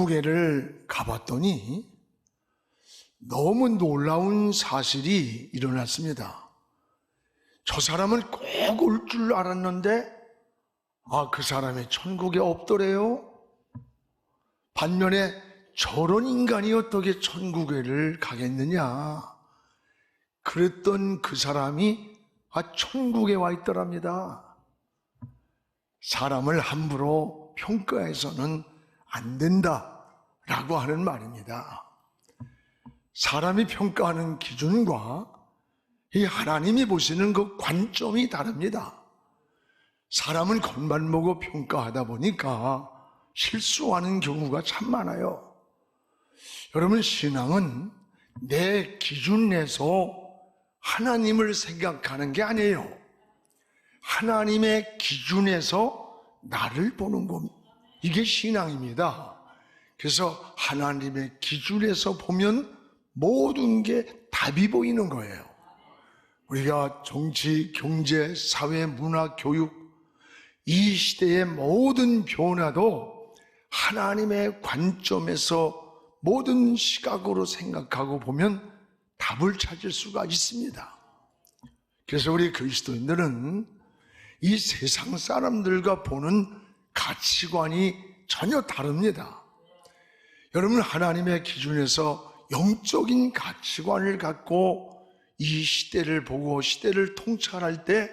천국에를 가봤더니 너무 놀라운 사실이 일어났습니다. 저 사람은 꼭 올 줄 알았는데 그 사람이 천국에 없더래요. 반면에 저런 인간이 어떻게 천국에를 가겠느냐, 그랬던 그 사람이 천국에 와 있더랍니다. 사람을 함부로 평가해서는 안 된다라고 하는 말입니다. 사람이 평가하는 기준과 이 하나님이 보시는 그 관점이 다릅니다. 사람은 겉만 보고 평가하다 보니까 실수하는 경우가 참 많아요. 여러분, 신앙은 내 기준 내에서 하나님을 생각하는 게 아니에요. 하나님의 기준에서 나를 보는 겁니다. 이게 신앙입니다. 그래서 하나님의 기준에서 보면 모든 게 답이 보이는 거예요. 우리가 정치, 경제, 사회, 문화, 교육, 이 시대의 모든 변화도 하나님의 관점에서 모든 시각으로 생각하고 보면 답을 찾을 수가 있습니다. 그래서 우리 그리스도인들은 이 세상 사람들과 보는 가치관이 전혀 다릅니다. 여러분, 하나님의 기준에서 영적인 가치관을 갖고 이 시대를 보고 시대를 통찰할 때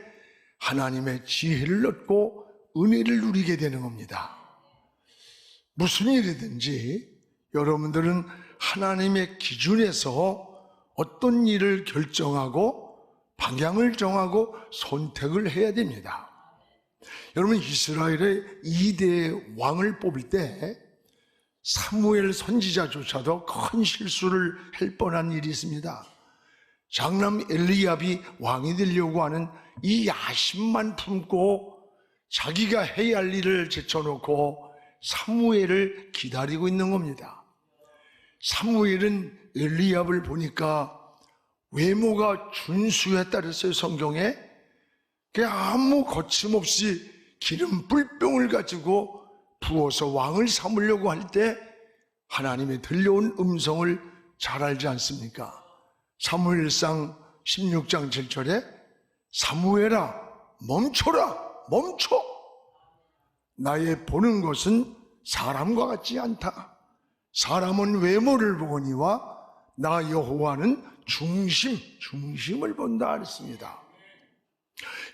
하나님의 지혜를 얻고 은혜를 누리게 되는 겁니다. 무슨 일이든지 여러분들은 하나님의 기준에서 어떤 일을 결정하고 방향을 정하고 선택을 해야 됩니다. 여러분, 이스라엘의 2대 왕을 뽑을 때 사무엘 선지자조차도 큰 실수를 할 뻔한 일이 있습니다. 장남 엘리압이 왕이 되려고 하는 이 야심만 품고 자기가 해야 할 일을 제쳐놓고 사무엘을 기다리고 있는 겁니다. 사무엘은 엘리압을 보니까 외모가 준수했다 그랬어요, 성경에. 아무 거침없이 기름 뿔병을 가지고 부어서 왕을 삼으려고 할 때 하나님의 들려온 음성을 잘 알지 않습니까? 사무엘상 16장 7절에 사무엘아, 멈춰라, 멈춰. 나의 보는 것은 사람과 같지 않다. 사람은 외모를 보거니와 나 여호와는 중심을 본다 그랬습니다.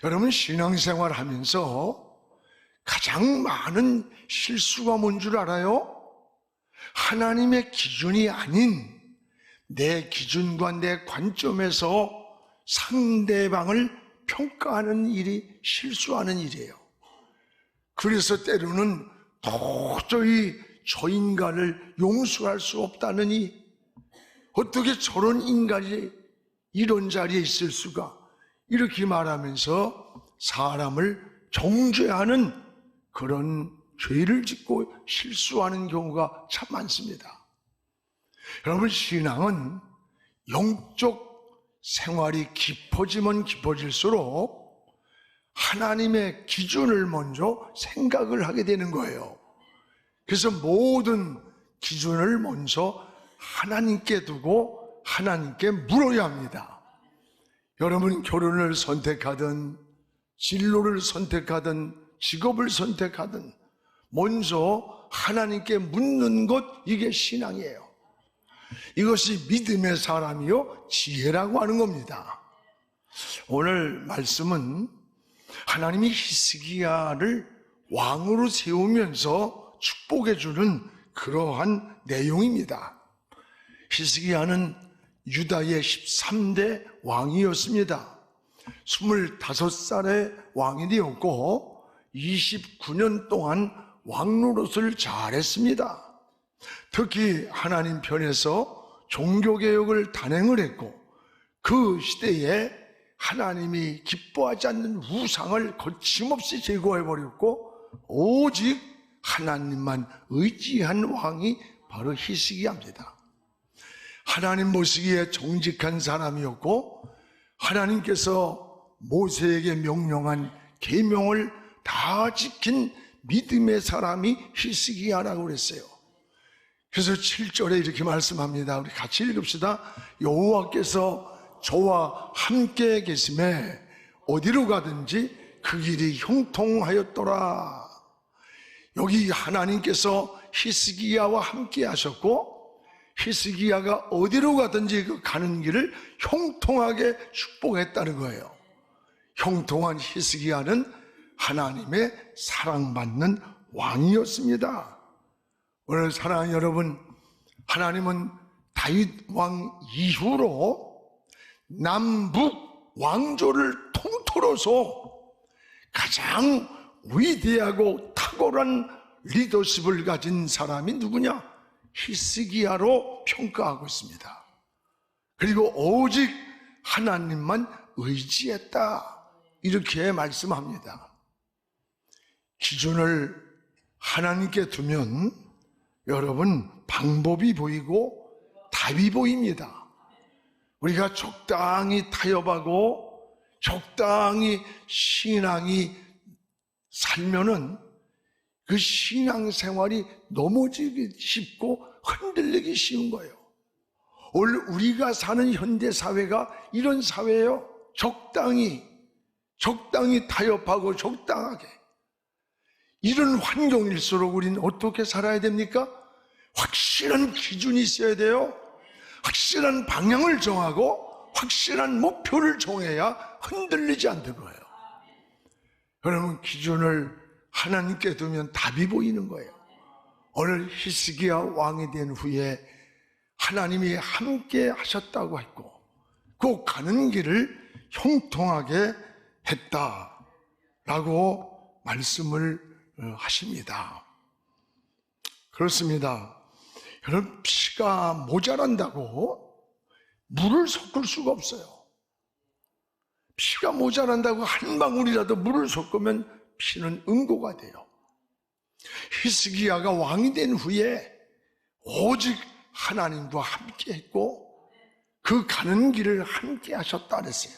여러분, 신앙생활 하면서 가장 많은 실수가 뭔 줄 알아요? 하나님의 기준이 아닌 내 기준과 내 관점에서 상대방을 평가하는 일이 실수하는 일이에요. 그래서 때로는 도저히 저 인간을 용서할 수 없다느니 어떻게 저런 인간이 이런 자리에 있을 수가, 이렇게 말하면서 사람을 정죄하는 그런 죄를 짓고 실수하는 경우가 참 많습니다. 여러분, 신앙은 영적 생활이 깊어지면 깊어질수록 하나님의 기준을 먼저 생각을 하게 되는 거예요. 그래서 모든 기준을 먼저 하나님께 두고 하나님께 물어야 합니다. 여러분, 결혼을 선택하든 진로를 선택하든 직업을 선택하든 먼저 하나님께 묻는 것, 이게 신앙이에요. 이것이 믿음의 사람이요 지혜라고 하는 겁니다. 오늘 말씀은 하나님이 히스기야를 왕으로 세우면서 축복해 주는 그러한 내용입니다. 히스기야는 유다의 13대 왕이었습니다. 25살에 왕이 되었고 29년 동안 왕노릇을 잘했습니다. 특히 하나님 편에서 종교개혁을 단행을 했고 그 시대에 하나님이 기뻐하지 않는 우상을 거침없이 제거해버렸고 오직 하나님만 의지한 왕이 바로 히스기야입니다. 하나님 보시기에 정직한 사람이었고 하나님께서 모세에게 명령한 계명을 다 지킨 믿음의 사람이 히스기야라고 그랬어요. 그래서 7절에 이렇게 말씀합니다. 우리 같이 읽읍시다. 여호와께서 저와 함께 계심에 어디로 가든지 그 길이 형통하였더라. 여기 하나님께서 히스기야와 함께 하셨고, 히스기야가 어디로 가든지 그 가는 길을 형통하게 축복했다는 거예요. 형통한 히스기야는 하나님의 사랑받는 왕이었습니다. 오늘 사랑하는 여러분, 하나님은 다윗 왕 이후로 남북 왕조를 통틀어서 가장 위대하고 탁월한 리더십을 가진 사람이 누구냐? 히스기야로 평가하고 있습니다. 그리고 오직 하나님만 의지했다, 이렇게 말씀합니다. 기준을 하나님께 두면 여러분 방법이 보이고 답이 보입니다. 우리가 적당히 타협하고 적당히 신앙이 살면은 그 신앙생활이 넘어지기 쉽고 흔들리기 쉬운 거예요. 오늘 우리가 사는 현대사회가 이런 사회예요. 적당히 타협하고 적당하게. 이런 환경일수록 우리는 어떻게 살아야 됩니까? 확실한 기준이 있어야 돼요. 확실한 방향을 정하고 확실한 목표를 정해야 흔들리지 않는 거예요. 여러분, 기준을 하나님께 두면 답이 보이는 거예요. 오늘 히스기야 왕이 된 후에 하나님이 함께 하셨다고 했고 그 가는 길을 형통하게 했다라고 말씀을 하십니다. 그렇습니다. 여러분, 피가 모자란다고 물을 섞을 수가 없어요. 피가 모자란다고 한 방울이라도 물을 섞으면 피는 응고가 돼요. 히스기야가 왕이 된 후에 오직 하나님과 함께 했고 그 가는 길을 함께 하셨다 그랬어요.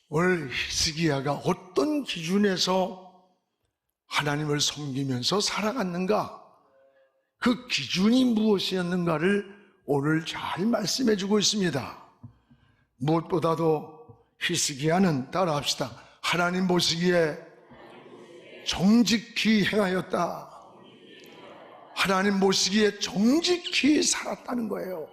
오늘 히스기야가 어떤 기준에서 하나님을 섬기면서 살아갔는가, 그 기준이 무엇이었는가를 오늘 잘 말씀해 주고 있습니다. 무엇보다도 히스기야는, 따라합시다, 하나님 보시기에 정직히 행하였다. 하나님 보시기에 정직히 살았다는 거예요.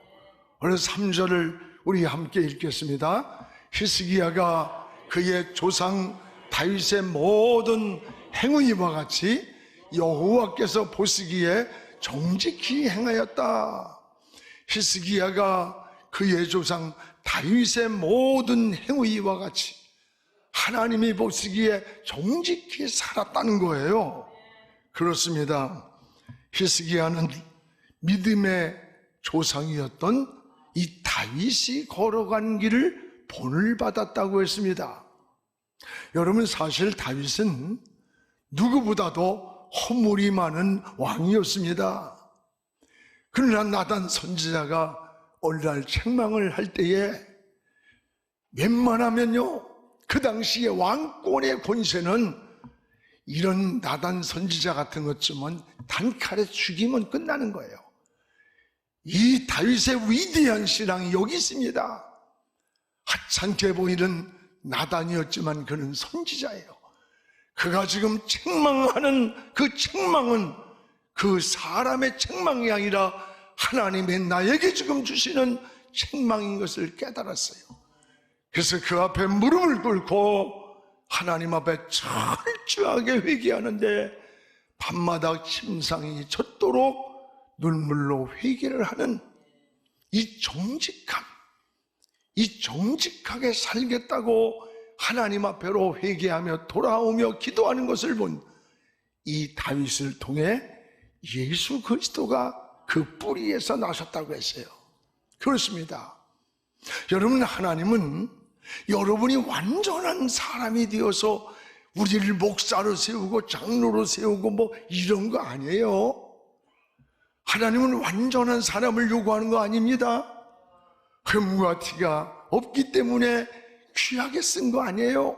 오늘 3절을 우리 함께 읽겠습니다. 히스기야가 그의 조상 다윗의 모든 행위와 같이 여호와께서 보시기에 정직히 행하였다. 히스기야가 그의 조상 다윗의 모든 행위와 같이 하나님이 보시기에 정직히 살았다는 거예요. 그렇습니다. 히스기야는 믿음의 조상이었던 이 다윗이 걸어간 길을 본을 받았다고 했습니다. 여러분, 사실 다윗은 누구보다도 허물이 많은 왕이었습니다. 그러나 나단 선지자가 오늘날 책망을 할 때에 웬만하면요, 그 당시에 왕권의 권세는 이런 나단 선지자 같은 것쯤은 단칼에 죽이면 끝나는 거예요. 이 다윗의 위대한 신앙이 여기 있습니다. 하찮게 보이는 나단이었지만 그는 선지자예요. 그가 지금 책망하는 그 책망은 그 사람의 책망이 아니라 하나님의 나에게 지금 주시는 책망인 것을 깨달았어요. 그래서 그 앞에 무릎을 꿇고 하나님 앞에 철저하게 회개하는데 밤마다 침상이 젖도록 눈물로 회개를 하는 이 정직함, 이 정직하게 살겠다고 하나님 앞에로 회개하며 돌아오며 기도하는 것을 본 이 다윗을 통해 예수 그리스도가 그 뿌리에서 나셨다고 했어요. 그렇습니다. 여러분, 하나님은 여러분이 완전한 사람이 되어서 우리를 목사로 세우고 장로로 세우고 뭐 이런 거 아니에요. 하나님은 완전한 사람을 요구하는 거 아닙니다. 흠과 티가 없기 때문에 귀하게 쓴 거 아니에요.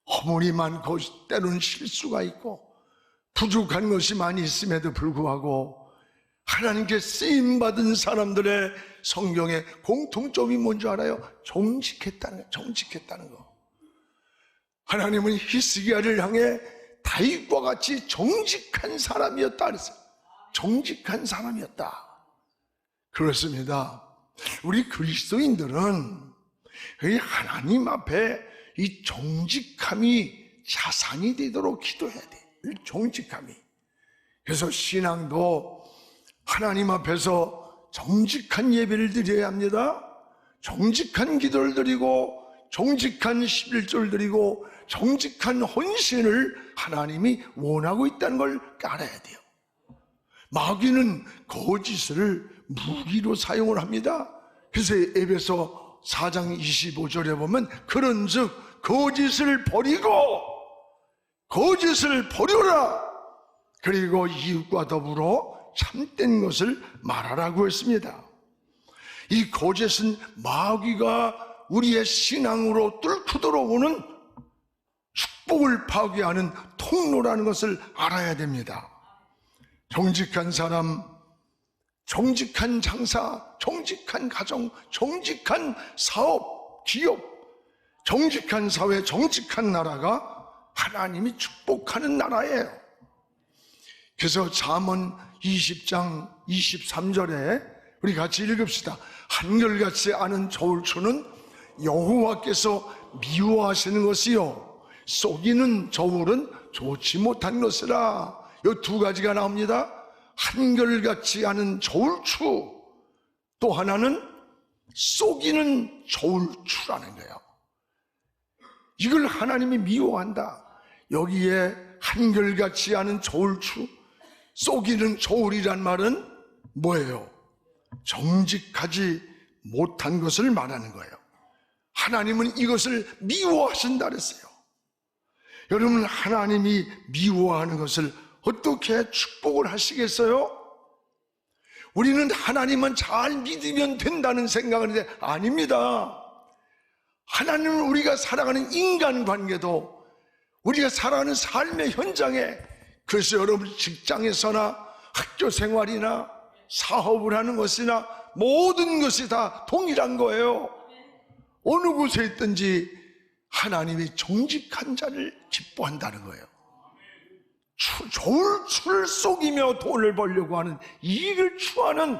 허물이 많고 때로는 실수가 있고 부족한 것이 많이 있음에도 불구하고 하나님께 쓰임받은 사람들의 성경의 공통점이 뭔지 알아요? 정직했다는 거예요. 정직했다는 거. 하나님은 히스기야를 향해 다윗과 같이 정직한 사람이었다 그랬어요. 정직한 사람이었다. 그렇습니다. 우리 그리스도인들은 하나님 앞에 이 정직함이 자산이 되도록 기도해야 돼. 이 정직함이. 그래서 신앙도 하나님 앞에서 정직한 예배를 드려야 합니다. 정직한 기도를 드리고 정직한 11조를 드리고 정직한 헌신을 하나님이 원하고 있다는 걸 알아야 돼요. 마귀는 거짓을 무기로 사용을 합니다. 그래서 에베소 4장 25절에 보면 그런즉 거짓을 버려라. 그리고 이웃과 더불어 참된 것을 말하라고 했습니다. 이 거짓은 마귀가 우리의 신앙으로 뚫고 들어오는 축복을 파괴하는 통로라는 것을 알아야 됩니다. 정직한 사람, 정직한 장사, 정직한 가정, 정직한 사업, 기업, 정직한 사회, 정직한 나라가 하나님이 축복하는 나라예요. 그래서 잠언 20장 23절에 우리 같이 읽읍시다. 한결같이 아는 저울추는 여호와께서 미워하시는 것이요 속이는 저울은 좋지 못한 것이라. 이 두 가지가 나옵니다. 한결같이 아는 저울추, 또 하나는 속이는 저울추라는 거예요. 이걸 하나님이 미워한다. 여기에 한결같이 아는 저울추, 속이는 저울이란 말은 뭐예요? 정직하지 못한 것을 말하는 거예요. 하나님은 이것을 미워하신다 그랬어요. 여러분, 하나님이 미워하는 것을 어떻게 축복을 하시겠어요? 우리는 하나님만 잘 믿으면 된다는 생각을 하는데 아닙니다. 하나님은 우리가 살아가는 인간관계도, 우리가 살아가는 삶의 현장에, 그래서 여러분 직장에서나 학교 생활이나 사업을 하는 것이나 모든 것이 다 동일한 거예요. 어느 곳에 있든지 하나님이 정직한 자를 기뻐한다는 거예요. 저울추를 속이며 돈을 벌려고 하는, 이익을 추구하는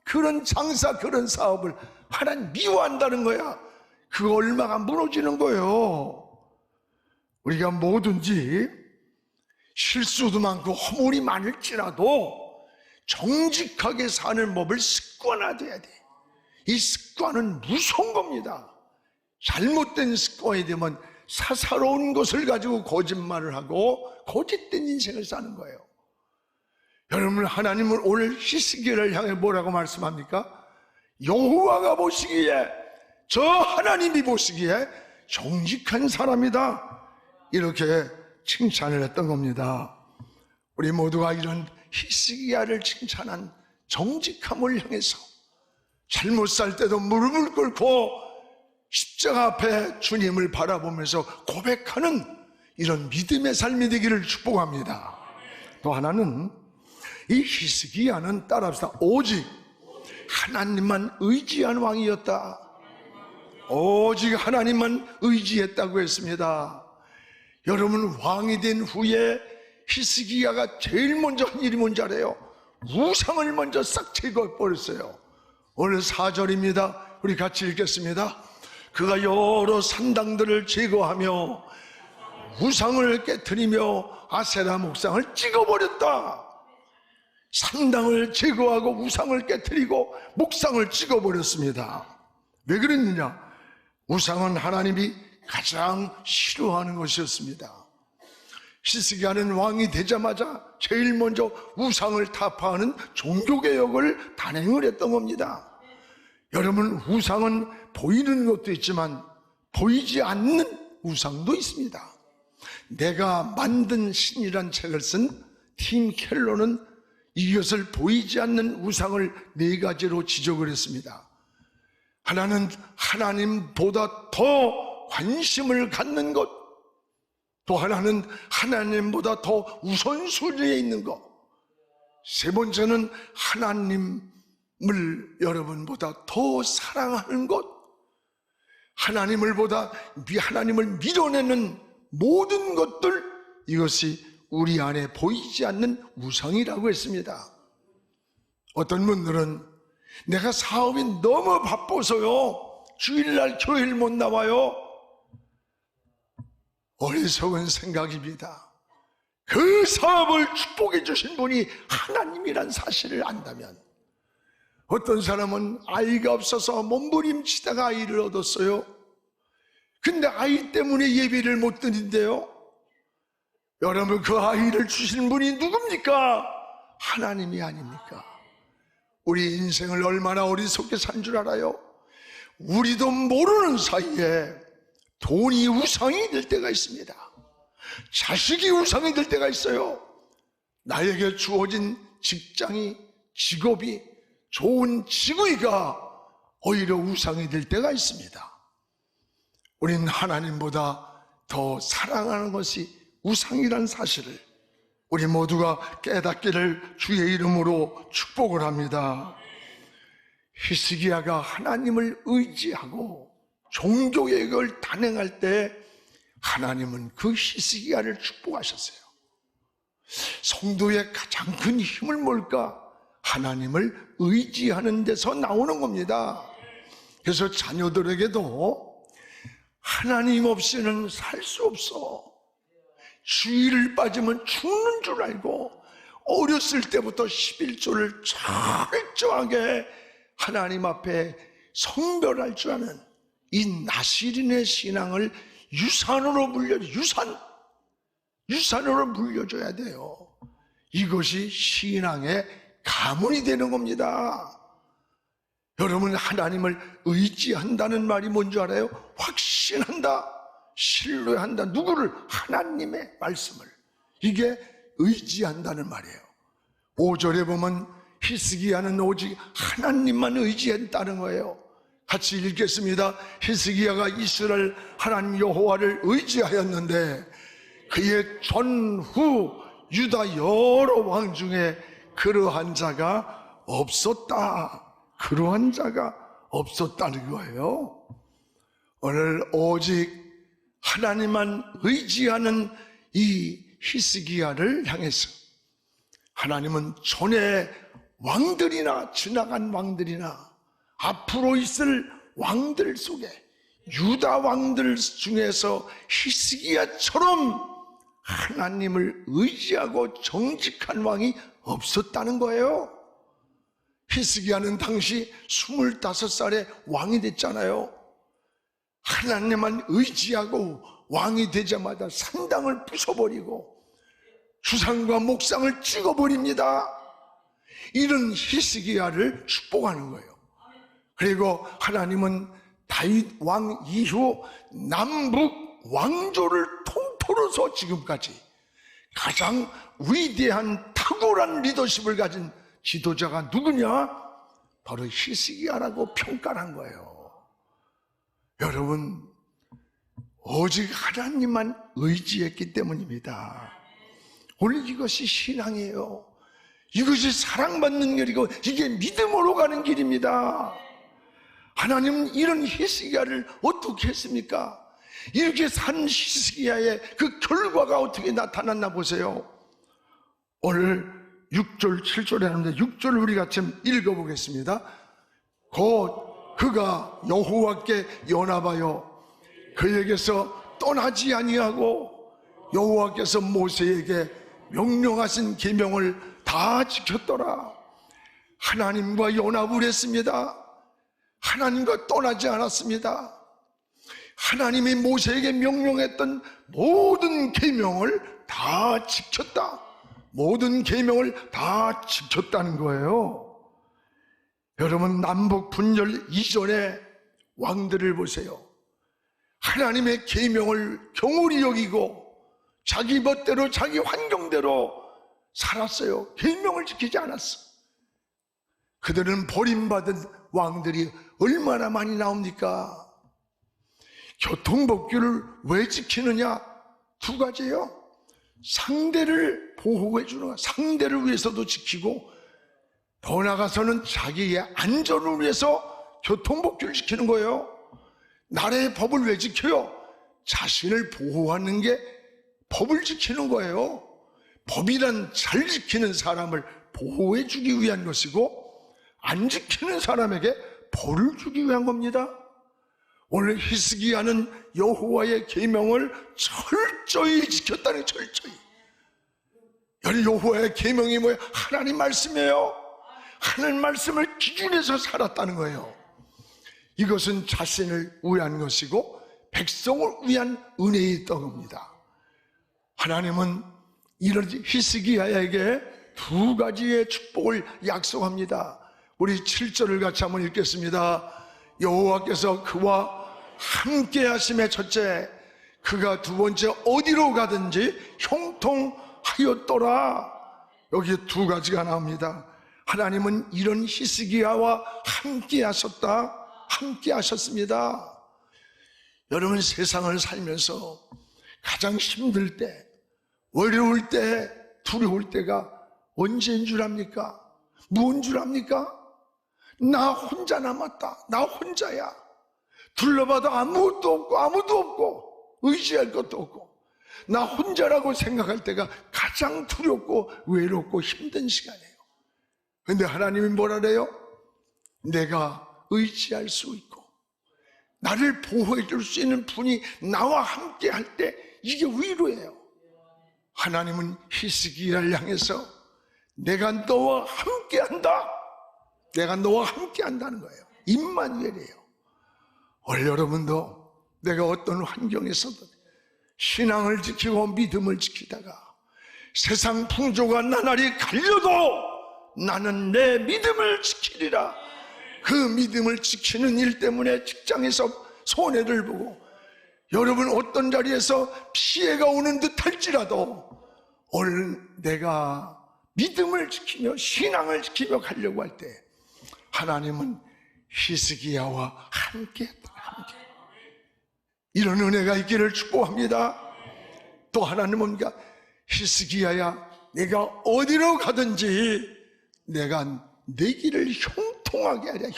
그런 장사, 그런 사업을 하나님 미워한다는 거야. 그거 얼마가 무너지는 거예요. 우리가 뭐든지 실수도 많고 허물이 많을지라도 정직하게 사는 법을 습관화돼야 돼. 이 습관은 무서운 겁니다. 잘못된 습관이 되면 사사로운 것을 가지고 거짓말을 하고 거짓된 인생을 사는 거예요. 여러분, 하나님은 오늘 히스기야를 향해 뭐라고 말씀합니까? 여호와가 보시기에, 저 하나님이 보시기에 정직한 사람이다, 이렇게 칭찬을 했던 겁니다. 우리 모두가 이런 히스기야를 칭찬한 정직함을 향해서 잘못 살 때도 무릎을 꿇고 십자가 앞에 주님을 바라보면서 고백하는 이런 믿음의 삶이 되기를 축복합니다. 또 하나는, 이 히스기야는 따라합시다. 오직 하나님만 의지한 왕이었다. 오직 하나님만 의지했다고 했습니다. 여러분, 왕이 된 후에 히스기야가 제일 먼저 한 일이 뭔지 알아요? 우상을 먼저 싹 제거해버렸어요. 오늘 4절입니다. 우리 같이 읽겠습니다. 그가 여러 산당들을 제거하며 우상을 깨트리며 아세라 목상을 찍어버렸다. 산당을 제거하고 우상을 깨트리고 목상을 찍어버렸습니다. 왜 그랬느냐? 우상은 하나님이 가장 싫어하는 것이었습니다. 히스기야는 왕이 되자마자 제일 먼저 우상을 타파하는 종교개혁을 단행을 했던 겁니다. 여러분, 우상은 보이는 것도 있지만 보이지 않는 우상도 있습니다. 내가 만든 신이란 책을 쓴 팀 켈러는 이것을 보이지 않는 우상을 4가지로 지적을 했습니다. 하나는 하나님보다 더 관심을 갖는 것, 또 하나는 하나님보다 더 우선순위에 있는 것, 세 번째는 하나님을 여러분보다 더 사랑하는 것. 하나님을 밀어내는 모든 것들, 이것이 우리 안에 보이지 않는 우상이라고 했습니다. 어떤 분들은 내가 사업이 너무 바빠서요, 주일날 교회를 못 나와요. 어리석은 생각입니다. 그 사업을 축복해 주신 분이 하나님이란 사실을 안다면, 어떤 사람은 아이가 없어서 몸부림치다가 아이를 얻었어요. 근데 아이 때문에 예배를 못 드린대요. 여러분, 그 아이를 주신 분이 누굽니까? 하나님이 아닙니까? 우리 인생을 얼마나 어리석게 산 줄 알아요? 우리도 모르는 사이에 돈이 우상이 될 때가 있습니다. 자식이 우상이 될 때가 있어요. 나에게 주어진 직장이, 직업이, 좋은 직위가 오히려 우상이 될 때가 있습니다. 우리는 하나님보다 더 사랑하는 것이 우상이란 사실을 우리 모두가 깨닫기를 주의 이름으로 축복을 합니다. 히스기야가 하나님을 의지하고 종교개혁을 단행할 때 하나님은 그 히스기야를 축복하셨어요. 성도의 가장 큰 힘은 뭘까? 하나님을 의지하는 데서 나오는 겁니다. 그래서 자녀들에게도 하나님 없이는 살 수 없어, 주일을 빠지면 죽는 줄 알고 어렸을 때부터 11조를 철저하게 하나님 앞에 성별할 줄 아는 이 나시린의 신앙을 유산으로 물려줘야 돼요. 이것이 신앙의 가문이 되는 겁니다. 여러분, 하나님을 의지한다는 말이 뭔지 알아요? 확신한다, 신뢰한다. 누구를? 하나님의 말씀을. 이게 의지한다는 말이에요. 5절에 보면 히스기야는 오직 하나님만 의지했다는 거예요. 같이 읽겠습니다. 히스기야가 이스라엘 하나님 여호와를 의지하였는데 그의 전후 유다 여러 왕 중에 그러한 자가 없었다. 그러한 자가 없었다는 거예요. 오늘 오직 하나님만 의지하는 이 히스기야를 향해서 하나님은 전에 왕들이나 지나간 왕들이나 앞으로 있을 왕들 속에 유다 왕들 중에서 히스기야처럼 하나님을 의지하고 정직한 왕이 없었다는 거예요. 히스기야는 당시 25살에 왕이 됐잖아요. 하나님만 의지하고 왕이 되자마자 산당을 부숴버리고 주상과 목상을 찍어버립니다. 이런 히스기야를 축복하는 거예요. 그리고 하나님은 다윗 왕 이후 남북 왕조를 통틀어서 지금까지 가장 위대한 탁월한 리더십을 가진 지도자가 누구냐? 바로 히스기야라고 평가를 한 거예요. 여러분, 오직 하나님만 의지했기 때문입니다. 오늘 이것이 신앙이에요. 이것이 사랑받는 길이고 이게 믿음으로 가는 길입니다. 하나님은 이런 히스기야를 어떻게 했습니까? 이렇게 산 히스기야의 그 결과가 어떻게 나타났나 보세요. 오늘 6절 7절에 하는데 6절을 우리 같이 읽어보겠습니다. 곧 그가 여호와께 연합하여 그에게서 떠나지 아니하고 여호와께서 모세에게 명령하신 계명을 다 지켰더라. 하나님과 연합을 했습니다. 하나님과 떠나지 않았습니다. 하나님이 모세에게 명령했던 모든 계명을 다 지켰다. 모든 계명을 다 지켰다는 거예요. 여러분, 남북 분열 이전에 왕들을 보세요. 하나님의 계명을 경홀히 여기고 자기 멋대로 자기 환경대로 살았어요. 계명을 지키지 않았어. 그들은 버림받은 왕들이 얼마나 많이 나옵니까? 교통법규를 왜 지키느냐? 두 가지예요. 상대를 보호해 주는 거예요. 상대를 위해서도 지키고 더 나아가서는 자기의 안전을 위해서 교통법규를 지키는 거예요. 나라의 법을 왜 지켜요? 자신을 보호하는 게 법을 지키는 거예요. 법이란 잘 지키는 사람을 보호해 주기 위한 것이고 안 지키는 사람에게 벌을 주기 위한 겁니다. 오늘 히스기야는 여호와의 계명을 철저히 지켰다는 거예요. 철저히. 여호와의 계명이 뭐예요? 하나님 말씀이에요. 하나님 말씀을 기준해서 살았다는 거예요. 이것은 자신을 위한 것이고 백성을 위한 은혜의 떡입니다. 하나님은 이런 히스기야에게 두 가지의 축복을 약속합니다. 우리 7절을 같이 한번 읽겠습니다. 여호와께서 그와 함께 하심의 첫째, 그가 두 번째 어디로 가든지 형통하였더라. 여기에 두 가지가 나옵니다. 하나님은 이런 히스기야와 함께 하셨다, 함께 하셨습니다. 여러분, 세상을 살면서 가장 힘들 때, 어려울 때, 두려울 때가 언제인 줄 압니까? 무슨 줄 압니까? 나 혼자 남았다, 나 혼자야. 둘러봐도 아무것도 없고 의지할 것도 없고 나 혼자라고 생각할 때가 가장 두렵고 외롭고 힘든 시간이에요. 그런데 하나님이 뭐라 그래요? 내가 의지할 수 있고 나를 보호해 줄 수 있는 분이 나와 함께 할 때 이게 위로예요. 하나님은 히스기야를 향해서 내가 너와 함께 한다, 내가 너와 함께 한다는 거예요. 임마누엘이에요. 오늘 여러분도 내가 어떤 환경에서든 신앙을 지키고 믿음을 지키다가 세상 풍조가 나날이 갈려도 나는 내 믿음을 지키리라. 그 믿음을 지키는 일 때문에 직장에서 손해를 보고 여러분 어떤 자리에서 피해가 오는 듯 할지라도 오늘 내가 믿음을 지키며 신앙을 지키며 가려고 할 때 하나님은 히스기야와 함께 했다. 함께. 이런 은혜가 있기를 축복합니다. 또 하나님은 히스기야야, 내가 어디로 가든지 내가 내 길을 형통하게 하랴.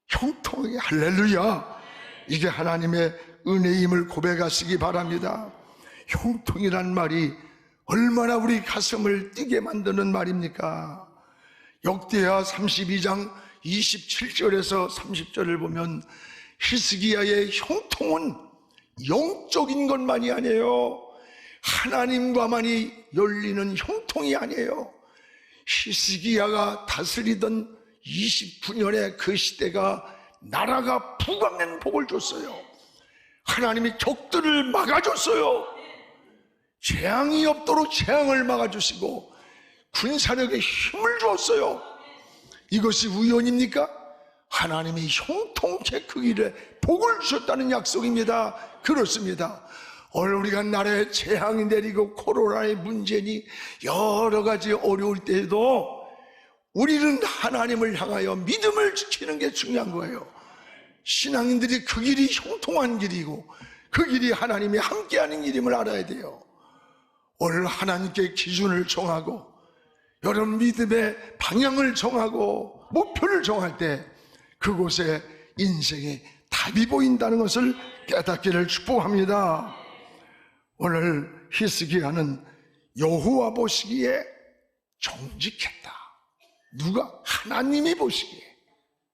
형통하게. 할렐루야. 이게 하나님의 은혜임을 고백하시기 바랍니다. 형통이란 말이 얼마나 우리 가슴을 뛰게 만드는 말입니까? 역대하 32장 27절에서 30절을 보면 히스기야의 형통은 영적인 것만이 아니에요. 하나님과만이 열리는 형통이 아니에요. 히스기야가 다스리던 29년의 그 시대가 나라가 부강한 복을 줬어요. 하나님이 적들을 막아줬어요. 재앙이 없도록 재앙을 막아주시고 군사력에 힘을 주었어요. 이것이 우연입니까? 하나님이 형통케 그 길에 복을 주셨다는 약속입니다. 그렇습니다. 오늘 우리가 나라에 재앙이 내리고 코로나의 문제니 여러 가지 어려울 때에도 우리는 하나님을 향하여 믿음을 지키는 게 중요한 거예요. 신앙인들이 그 길이 형통한 길이고 그 길이 하나님이 함께하는 길임을 알아야 돼요. 오늘 하나님께 기준을 정하고 여러분 믿음의 방향을 정하고 목표를 정할 때 그곳에 인생의 답이 보인다는 것을 깨닫기를 축복합니다. 오늘 히스기야는 여호와 보시기에 정직했다. 누가? 하나님이 보시기에.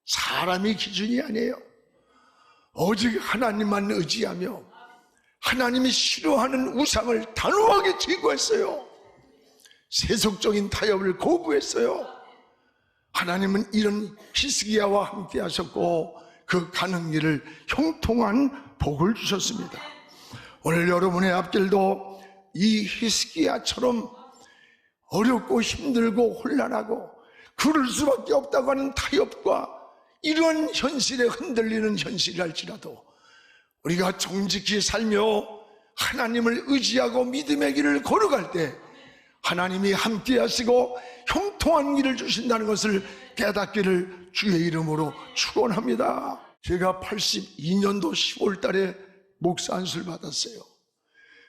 사람이 기준이 아니에요. 오직 하나님만 의지하며 하나님이 싫어하는 우상을 단호하게 제거했어요. 세속적인 타협을 거부했어요. 하나님은 이런 히스기야와 함께 하셨고 그 가는 길을 형통한 복을 주셨습니다. 오늘 여러분의 앞길도 이 히스기야처럼 어렵고 힘들고 혼란하고 그럴 수밖에 없다고 하는 타협과 이런 현실에 흔들리는 현실이랄지라도 우리가 정직히 살며 하나님을 의지하고 믿음의 길을 걸어갈 때 하나님이 함께 하시고 형통한 길을 주신다는 것을 깨닫기를 주의 이름으로 축원합니다. 제가 82년도 10월 달에 목사 안수를 받았어요.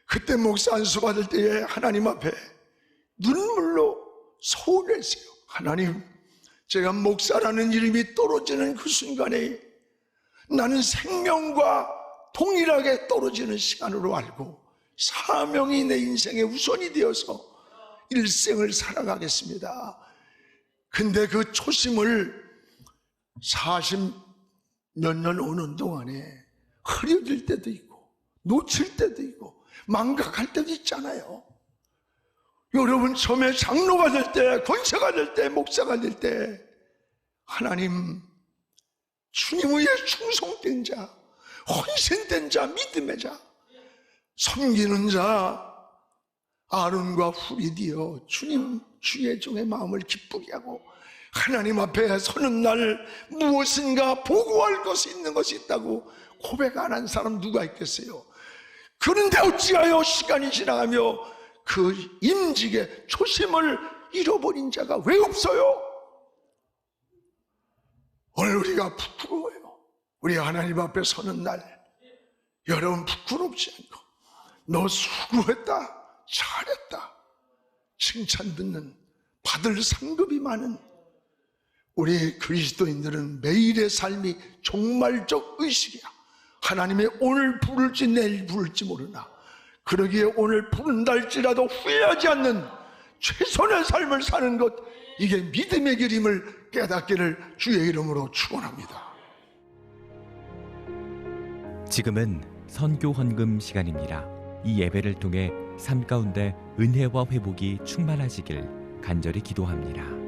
그때 목사 안수 받을 때에 하나님 앞에 눈물로 서운했어요. 하나님, 제가 목사라는 이름이 떨어지는 그 순간에 나는 생명과 동일하게 떨어지는 시간으로 알고 사명이 내 인생의 우선이 되어서 일생을 살아가겠습니다. 근데 그 초심을 40 몇 년 오는 동안에 흐려질 때도 있고 놓칠 때도 있고 망각할 때도 있잖아요. 여러분, 처음에 장로가 될 때, 권사가 될 때, 목사가 될 때 하나님, 주님의 충성된 자, 헌신된 자, 믿음의 자, 섬기는 자, 아론과 훌이 되어 주님 주의 종의 마음을 기쁘게 하고 하나님 앞에 서는 날 무엇인가 보고할 것이 있는 것이 있다고 고백 안 한 사람 누가 있겠어요? 그런데 어찌하여 시간이 지나가며 그 임직의 초심을 잃어버린 자가 왜 없어요? 오늘 우리가 부끄러워요. 우리 하나님 앞에 서는 날 여러분 부끄럽지 않고 너 수고했다, 잘했다 칭찬 듣는, 받을 상급이 많은 우리 그리스도인들은 매일의 삶이 종말적 의식이야. 하나님이 오늘 부를지 내일 부를지 모르나 그러기에 오늘 부른달지라도 후회하지 않는 최선의 삶을 사는 것, 이게 믿음의 길임을 깨닫기를 주의 이름으로 축원합니다. 지금은 선교 헌금 시간입니다. 이 예배를 통해 삶 가운데 은혜와 회복이 충만하시길 간절히 기도합니다.